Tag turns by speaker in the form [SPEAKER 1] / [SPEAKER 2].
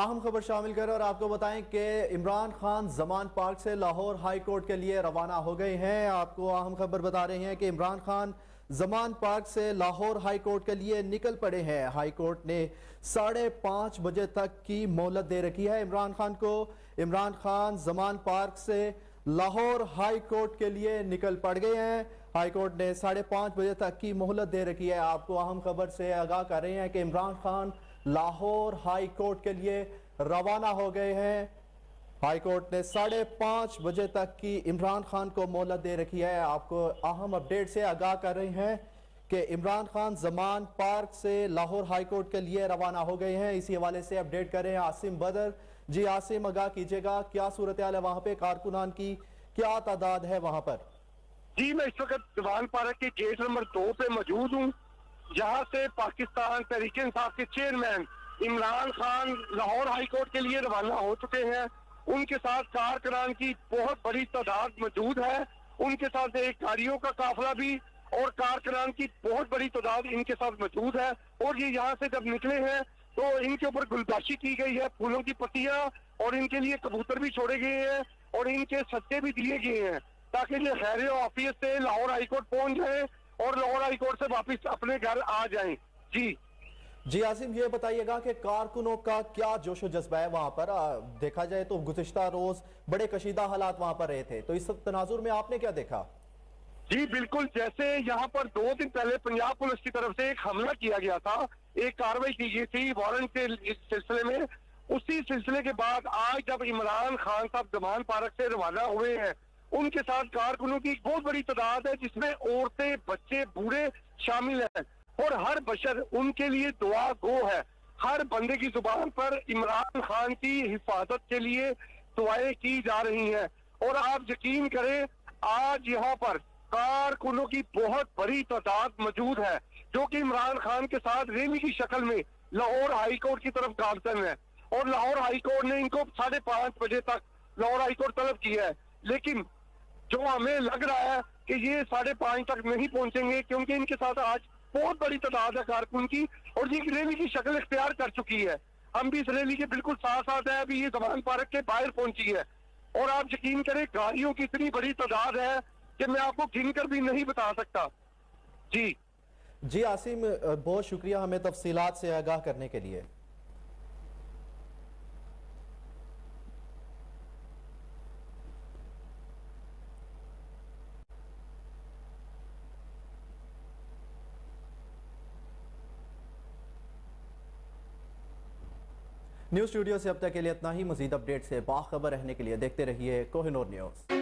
[SPEAKER 1] अहम खबर शामिल करें और आपको बताएं कि इमरान खान जमान पार्क से लाहौर हाई कोर्ट के लिए रवाना हो गए हैं। आपको अहम खबर बता रहे हैं कि इमरान खान जमान पार्क से लाहौर हाई कोर्ट के लिए निकल पड़े हैं। हाई कोर्ट ने 5:30 बजे तक की मोहलत दे रखी है इमरान खान को। इमरान खान जमान पार्क से लाहौर हाई कोर्ट के लिए निकल पड़ गए हैं। हाई कोर्ट ने 5:30 बजे तक की मोहलत दे रखी है। आपको अहम खबर से आगाह कर रहे हैं कि इमरान खान लाहौर हाई कोर्ट के लिए रवाना हो गए हैं। हाई कोर्ट ने 5:30 बजे तक की इमरान खान को मोहलत दे रखी है। आपको अहम अपडेट से आगाह कर रहे हैं कि इमरान खान जमान पार्क से लाहौर हाई कोर्ट के लिए रवाना हो गए हैं। इसी हवाले से अपडेट कर रहे हैं आसिम बदर। जी आसिम, आगाह कीजिएगा, क्या सूरत हाल है वहां पे, कारकुनान की क्या तादाद है वहां पर?
[SPEAKER 2] जी, मैं इस वक्त जमान पार्क के गेट नंबर 2 पे मौजूद हूँ, जहाँ से पाकिस्तान तहरीक इंसाफ के chairman Imran Khan Lahore high court के लिए रवाना हो चुके हैं। उनके साथ कारकुनान की बहुत बड़ी तादाद मौजूद है। उनके साथ एक गाड़ियों का काफिला भी और कारकुनान की बहुत बड़ी तादाद इनके साथ मौजूद है। और ये यहाँ से जब निकले हैं तो इनके ऊपर गुलबाशी की गई है, फूलों की पत्तियां, और इनके लिए कबूतर भी छोड़े गए हैं और इनके सत्ते भी दिए गए हैं ताकि ये खैर ऑफिस से लाहौर हाईकोर्ट पहुंच जाए और लाहौर हाईकोर्ट से वापस अपने घर आ जाएं। जी
[SPEAKER 1] जी आसिम, ये बताइएगा कि कारकुनों का क्या जोशो जज्बा है वहां पर? देखा जाए तो गुज़िश्ता रोज बड़े कशीदा हालात वहां पर रहे थे, तो इस तनाजुर में आपने क्या देखा?
[SPEAKER 2] जी बिल्कुल, जैसे यहाँ पर 2 दिन पहले पंजाब पुलिस की तरफ से एक हमला किया गया था, एक कार्रवाई की गई थी वारंट के सिलसिले में। उसी सिलसिले के बाद आज जब इमरान खान साहब जमान पार्क से रवाना हुए हैं, उनके साथ कारकुनों की एक बहुत बड़ी तादाद है, जिसमें औरतें, बच्चे, बूढ़े शामिल हैं और हर बशर उनके लिए दुआ गो है। हर बंदे की जुबान पर इमरान खान की हिफाजत के लिए दुआएं की जा रही हैं। और आप यकीन करें, आज यहाँ पर कारकुनों की बहुत बड़ी तादाद मौजूद है जो कि इमरान खान के साथ रैली की शक्ल में लाहौर हाई कोर्ट की तरफ गामजन है। और लाहौर हाई कोर्ट ने इनको 5:30 बजे तक लाहौर हाई कोर्ट तलब किया है, लेकिन जो हमें लग रहा है कि ये 5:30 तक नहीं पहुंचेंगे, क्योंकि इनके साथ आज बहुत बड़ी तादाद है कारकुन की और ये रैली की शक्ल इख्तियार कर चुकी है। हम भी इस रैली के बिल्कुल साथ साथ है। अभी ये जमान पार्क के बाहर पहुंची है और आप यकीन करें गाड़ियों की इतनी बड़ी तादाद है कि मैं आपको गिनकर भी नहीं बता सकता। जी
[SPEAKER 1] जी आसिम, बहुत शुक्रिया हमें तफसीलात से आगाह करने के लिए। न्यूज़ स्टूडियो से अब तक के लिए इतना ही। मजीद अपडेट से बाखबर रहने के लिए देखते रहिए कोहिनूर न्यूज़।